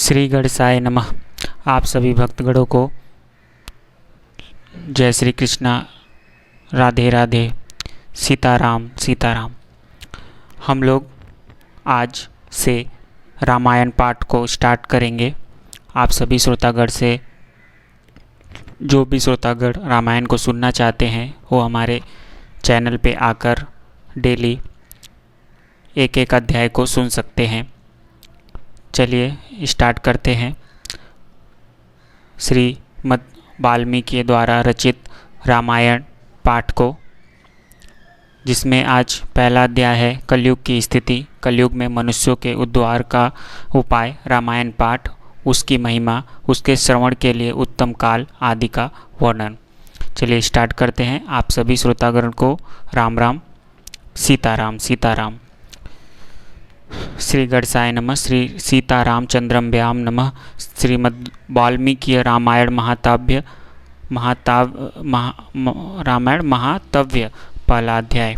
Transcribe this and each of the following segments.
श्री गणेशाय नमः। आप सभी भक्तगणों को जय श्री कृष्णा, राधे राधे, सीताराम सीताराम। हम लोग आज से रामायण पाठ को स्टार्ट करेंगे। आप सभी श्रोतागण से जो भी श्रोतागण रामायण को सुनना चाहते हैं वो हमारे चैनल पे आकर डेली एक एक अध्याय को सुन सकते हैं। चलिए स्टार्ट करते हैं। श्रीमद् वाल्मीकि द्वारा रचित रामायण पाठ को, जिसमें आज पहला अध्याय है कलयुग की स्थिति, कलयुग में मनुष्यों के उद्धार का उपाय, रामायण पाठ, उसकी महिमा, उसके श्रवण के लिए उत्तम काल आदि का वर्णन। चलिए स्टार्ट करते हैं। आप सभी श्रोतागण को राम राम, सीताराम सीताराम। श्री गणेशाय नमः। श्री सीतारामचंद्रभ्याम नमः। श्रीमद् वाल्मीकि रामायण रामायण महातव्य पहला अध्याय।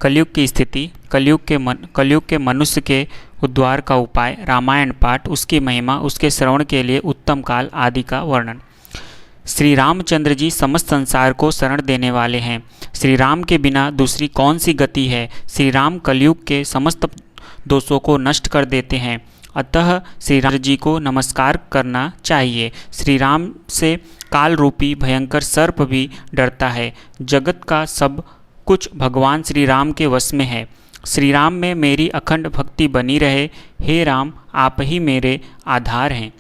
कलयुग की स्थिति, कलयुग के मनुष्य के उद्धार का उपाय, रामायण पाठ, उसकी महिमा, उसके श्रवण के लिए उत्तम काल आदि का वर्णन। श्री रामचंद्र जी समस्त संसार को शरण देने वाले हैं। श्री राम के बिना दूसरी कौन सी गति है। श्री राम कलयुग के समस्त दोषों को नष्ट कर देते हैं, अतः श्री राम जी को नमस्कार करना चाहिए। श्री राम से काल रूपी भयंकर सर्प भी डरता है। जगत का सब कुछ भगवान श्री राम के वश में है। श्री राम में मेरी अखंड भक्ति बनी रहे। हे राम, आप ही मेरे आधार हैं।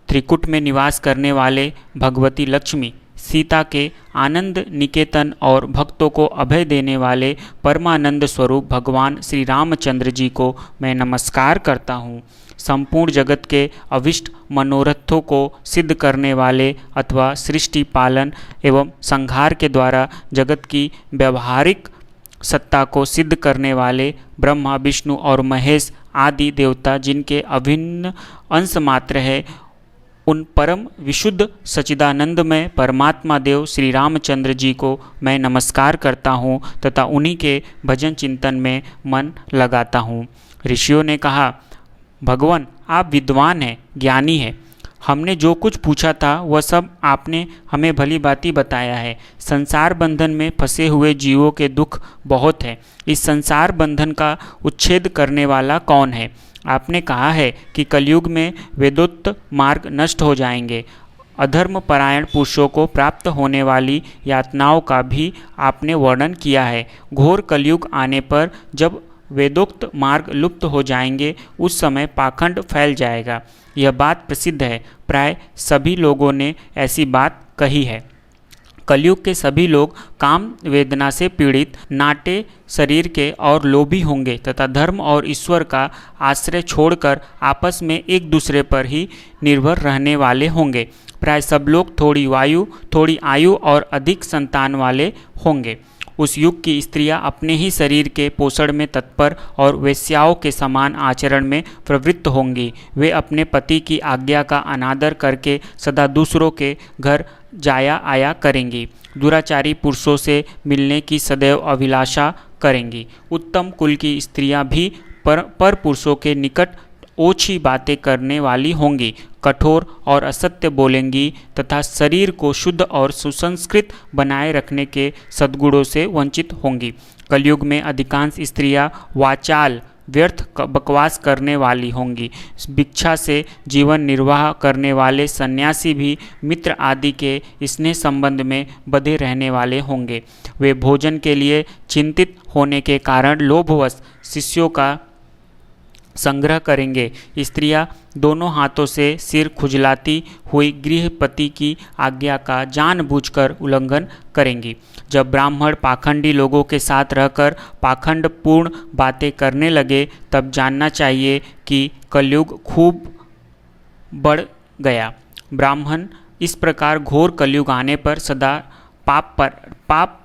त्रिकुट में निवास करने वाले भगवती लक्ष्मी, सीता के आनंद निकेतन और भक्तों को अभय देने वाले परमानंद स्वरूप भगवान श्री रामचंद्र जी को मैं नमस्कार करता हूँ। संपूर्ण जगत के अभिष्ट मनोरथों को सिद्ध करने वाले अथवा सृष्टि पालन एवं संहार के द्वारा जगत की व्यवहारिक सत्ता को सिद्ध करने वाले ब्रह्मा, विष्णु और महेश आदि देवता, जिनके अभिन्न अंश मात्र है, उन परम विशुद्ध सच्चिदानंदमय परमात्मा देव श्री रामचंद्र जी को मैं नमस्कार करता हूँ तथा उन्हीं के भजन चिंतन में मन लगाता हूँ। ऋषियों ने कहा, भगवान आप विद्वान हैं, ज्ञानी हैं। हमने जो कुछ पूछा था वह सब आपने हमें भली भांति बताया है। संसार बंधन में फंसे हुए जीवों के दुख बहुत है। इस संसार बंधन का उच्छेद करने वाला कौन है। आपने कहा है कि कलयुग में वेदोक्त मार्ग नष्ट हो जाएंगे। अधर्म परायण पुरुषों को प्राप्त होने वाली यातनाओं का भी आपने वर्णन किया है। घोर कलयुग आने पर जब वेदोक्त मार्ग लुप्त हो जाएंगे, उस समय पाखंड फैल जाएगा। यह बात प्रसिद्ध है, प्राय सभी लोगों ने ऐसी बात कही है। कलयुग के सभी लोग काम वेदना से पीड़ित, नाटे शरीर के और लोभी होंगे तथा धर्म और ईश्वर का आश्रय छोड़कर आपस में एक दूसरे पर ही निर्भर रहने वाले होंगे। प्राय सब लोग थोड़ी आयु और अधिक संतान वाले होंगे। उस युग की स्त्रियां अपने ही शरीर के पोषण में तत्पर और वेश्याओं के समान आचरण में प्रवृत्त होंगी। वे अपने पति की आज्ञा का अनादर करके सदा दूसरों के घर जाया आया करेंगी। दुराचारी पुरुषों से मिलने की सदैव अभिलाषा करेंगी। उत्तम कुल की स्त्रियां भी पर पुरुषों के निकट ओछी बातें करने वाली होंगी, कठोर और असत्य बोलेंगी तथा शरीर को शुद्ध और सुसंस्कृत बनाए रखने के सद्गुणों से वंचित होंगी। कलयुग में अधिकांश स्त्रियां वाचाल, व्यर्थ बकवास करने वाली होंगी। भिक्षा से जीवन निर्वाह करने वाले सन्यासी भी मित्र आदि के स्नेह संबंध में बंधे रहने वाले होंगे। वे भोजन के लिए चिंतित होने के कारण लोभवश शिष्यों का संग्रह करेंगे। स्त्रियां दोनों हाथों से सिर खुजलाती हुई गृहपति की आज्ञा का जानबूझकर उल्लंघन करेंगी। जब ब्राह्मण पाखंडी लोगों के साथ रहकर पाखंडपूर्ण बातें करने लगे, तब जानना चाहिए कि कलयुग खूब बढ़ गया। ब्राह्मण इस प्रकार घोर कलयुग आने पर सदा पाप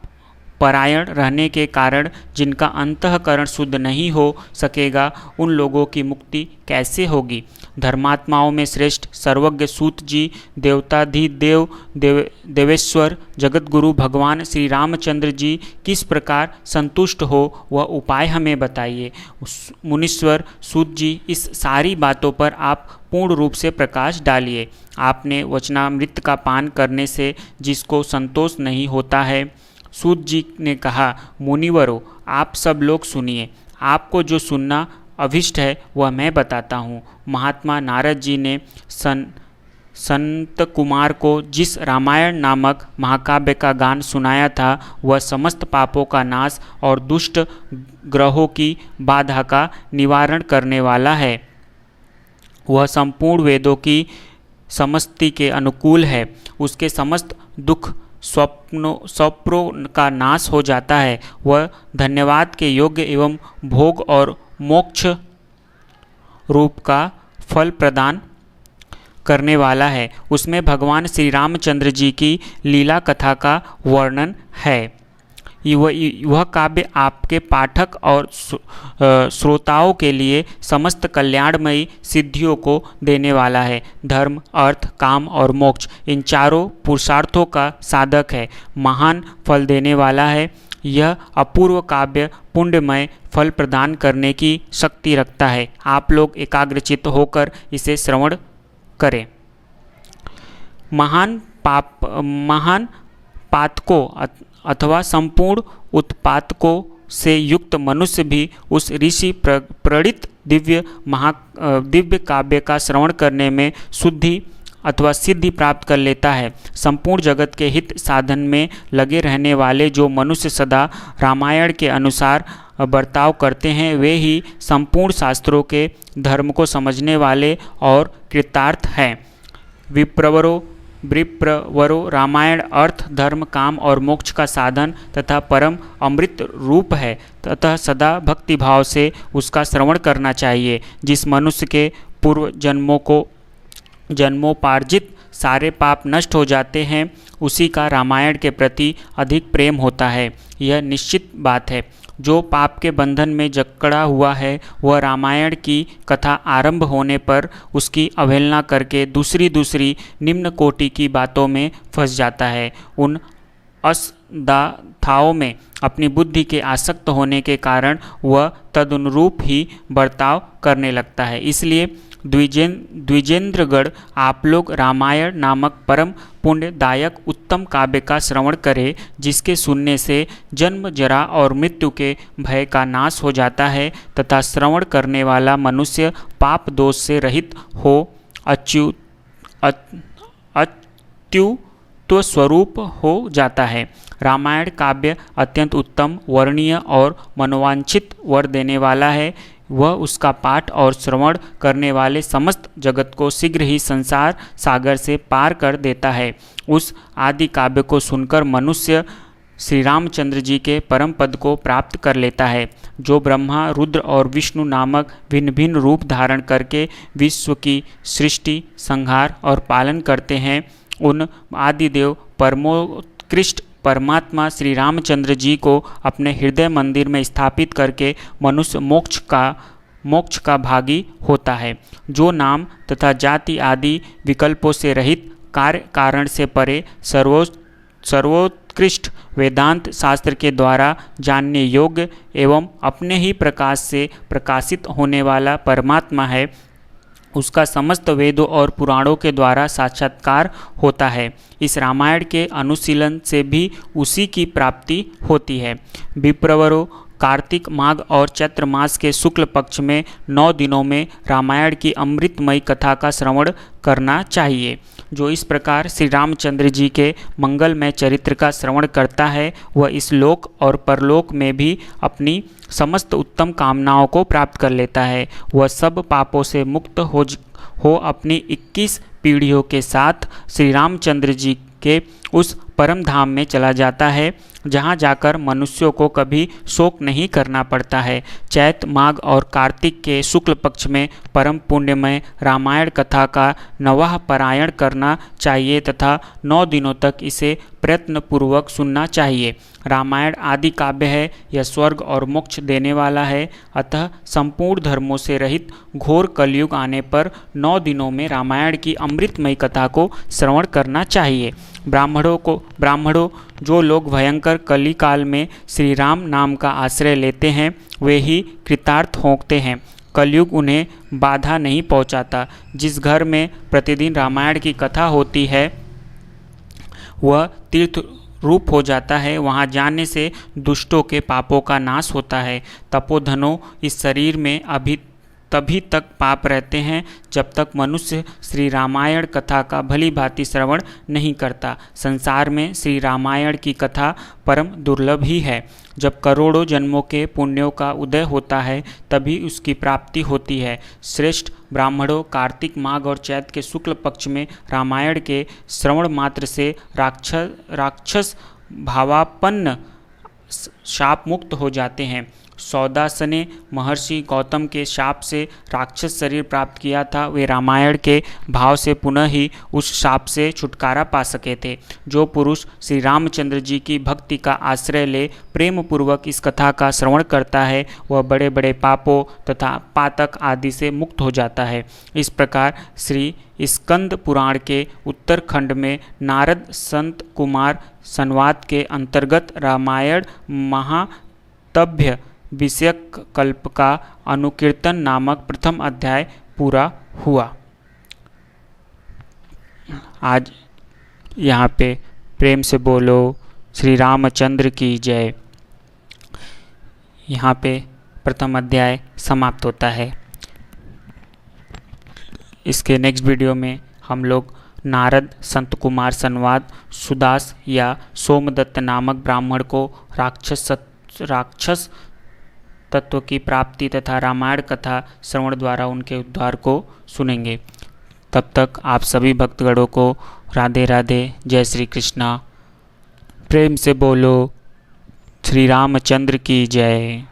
परायण रहने के कारण जिनका अंतःकरण शुद्ध नहीं हो सकेगा, उन लोगों की मुक्ति कैसे होगी। धर्मात्माओं में श्रेष्ठ सर्वज्ञ सूत जी देवताधिदेव देवेश्वर जगतगुरु भगवान श्री रामचंद्र जी किस प्रकार संतुष्ट हो वह उपाय हमें बताइए। मुनीश्वर सूत जी, इस सारी बातों पर आप पूर्ण रूप से प्रकाश डालिए। आपने वचनामृत का पान करने से जिसको संतोष नहीं होता है। सूत जी ने कहा, मुनिवरों, आप सब लोग सुनिए, आपको जो सुनना अभिष्ट है वह मैं बताता हूँ। महात्मा नारद जी ने संत कुमार को जिस रामायण नामक महाकाव्य का गान सुनाया था वह समस्त पापों का नाश और दुष्ट ग्रहों की बाधा का निवारण करने वाला है। वह संपूर्ण वेदों की समस्ति के अनुकूल है। उसके समस्त दुख स्वप्नों का नाश हो जाता है। वह धन्यवाद के योग्य एवं भोग और मोक्ष रूप का फल प्रदान करने वाला है। उसमें भगवान श्री रामचंद्र जी की लीला कथा का वर्णन है। वह काव्य आपके पाठक और श्रोताओं के लिए समस्त कल्याणमयी सिद्धियों को देने वाला है। धर्म, अर्थ, काम और मोक्ष, इन चारों पुरुषार्थों का साधक है। महान फल देने वाला है। यह अपूर्व काव्य पुण्यमय फल प्रदान करने की शक्ति रखता है। आप लोग एकाग्रचित्त होकर इसे श्रवण करें। महान पातकों अथवा संपूर्ण उत्पादकों से युक्त मनुष्य भी उस ऋषि प्रणीत दिव्य काव्य का श्रवण करने में शुद्धि अथवा सिद्धि प्राप्त कर लेता है। संपूर्ण जगत के हित साधन में लगे रहने वाले जो मनुष्य सदा रामायण के अनुसार बर्ताव करते हैं वे ही संपूर्ण शास्त्रों के धर्म को समझने वाले और कृतार्थ हैं। विप्रवरों रामायण अर्थ, धर्म, काम और मोक्ष का साधन तथा परम अमृत रूप है, तथा सदा भक्तिभाव से उसका श्रवण करना चाहिए। जिस मनुष्य के पूर्व जन्मोपार्जित सारे पाप नष्ट हो जाते हैं उसी का रामायण के प्रति अधिक प्रेम होता है। यह निश्चित बात है। जो पाप के बंधन में जकड़ा हुआ है वह रामायण की कथा आरंभ होने पर उसकी अवहेलना करके दूसरी निम्न कोटि की बातों में फंस जाता है। उन असदाथाओं में अपनी बुद्धि के आसक्त होने के कारण वह तदनुरूप ही बर्ताव करने लगता है। इसलिए द्विजेंद्रगढ़, आप लोग रामायण नामक परम पुण्यदायक उत्तम काव्य का श्रवण करें, जिसके सुनने से जन्म, जरा और मृत्यु के भय का नाश हो जाता है तथा श्रवण करने वाला मनुष्य पाप दोष से रहित हो अत्युत्व स्वरूप हो जाता है। रामायण काव्य अत्यंत उत्तम, वर्णीय और मनोवांछित वर देने वाला है। वह उसका पाठ और श्रवण करने वाले समस्त जगत को शीघ्र ही संसार सागर से पार कर देता है। उस आदि काव्य को सुनकर मनुष्य श्री रामचंद्र जी के परम पद को प्राप्त कर लेता है, जो ब्रह्मा, रुद्र और विष्णु नामक भिन्न भिन्न रूप धारण करके विश्व की सृष्टि, संहार और पालन करते हैं। उन आदिदेव परमोत्कृष्ट परमात्मा श्री रामचंद्र जी को अपने हृदय मंदिर में स्थापित करके मनुष्य मोक्ष का भागी होता है। जो नाम तथा जाति आदि विकल्पों से रहित, कार्य कारण से परे, सर्वोत्कृष्ट वेदांत शास्त्र के द्वारा जानने योग्य एवं अपने ही प्रकाश से प्रकाशित होने वाला परमात्मा है, उसका समस्त वेदों और पुराणों के द्वारा साक्षात्कार होता है। इस रामायण के अनुशीलन से भी उसी की प्राप्ति होती है। विप्रवरों, कार्तिक, माघ और चैत्र मास के शुक्ल पक्ष में 9 दिनों में रामायण की अमृतमयी कथा का श्रवण करना चाहिए। जो इस प्रकार श्री रामचंद्र जी के मंगलमय चरित्र का श्रवण करता है वह इस लोक और परलोक में भी अपनी समस्त उत्तम कामनाओं को प्राप्त कर लेता है। वह सब पापों से मुक्त हो अपनी 21 पीढ़ियों के साथ श्री रामचंद्र जी के उस परम धाम में चला जाता है, जहाँ जाकर मनुष्यों को कभी शोक नहीं करना पड़ता है। चैत, माघ और कार्तिक के शुक्ल पक्ष में परम पुण्यमय रामायण कथा का नवाह पारायण करना चाहिए तथा 9 दिनों तक इसे प्रयत्नपूर्वक सुनना चाहिए। रामायण आदि काव्य है, यह स्वर्ग और मोक्ष देने वाला है, अतः संपूर्ण धर्मों से रहित घोर कलयुग आने पर 9 दिनों में रामायण की अमृतमयी कथा को श्रवण करना चाहिए। ब्राह्मणों जो लोग भयंकर कली काल में श्री राम नाम का आश्रय लेते हैं वे ही कृतार्थ होते हैं। कलयुग उन्हें बाधा नहीं पहुंचाता। जिस घर में प्रतिदिन रामायण की कथा होती है वह तीर्थ रूप हो जाता है। वहाँ जाने से दुष्टों के पापों का नाश होता है। तपोधनों, इस शरीर में तभी तक पाप रहते हैं जब तक मनुष्य श्री रामायण कथा का भली भांति श्रवण नहीं करता। संसार में श्री रामायण की कथा परम दुर्लभ ही है। जब करोड़ों जन्मों के पुण्यों का उदय होता है तभी उसकी प्राप्ति होती है। श्रेष्ठ ब्राह्मणों, कार्तिक माघ और चैत्र के शुक्ल पक्ष में रामायण के श्रवण मात्र से राक्षस भावापन्न शाप मुक्त हो जाते हैं। सौदास ने महर्षि गौतम के शाप से राक्षस शरीर प्राप्त किया था। वे रामायण के भाव से पुनः ही उस शाप से छुटकारा पा सके थे। जो पुरुष श्री रामचंद्र जी की भक्ति का आश्रय ले प्रेम पूर्वक इस कथा का श्रवण करता है वह बड़े बड़े पापों तथा पातक आदि से मुक्त हो जाता है। इस प्रकार श्री स्कंद पुराण के उत्तरखंड में नारद संत कुमार संवाद के अंतर्गत रामायण महातभ्य विषयक कल्प का अनुकीर्तन नामक प्रथम अध्याय पूरा हुआ। आज यहाँ पे प्रेम से बोलो श्री रामचंद्र की जय। यहाँ पे प्रथम अध्याय समाप्त होता है। इसके नेक्स्ट वीडियो में हम लोग नारद संत कुमार संवाद सुदास या सोमदत्त नामक ब्राह्मण को राक्षस तत्व की प्राप्ति तथा रामायण कथा श्रवण द्वारा उनके उद्धार को सुनेंगे। तब तक आप सभी भक्तगणों को राधे राधे, जय श्री कृष्णा। प्रेम से बोलो श्री रामचंद्र की जय।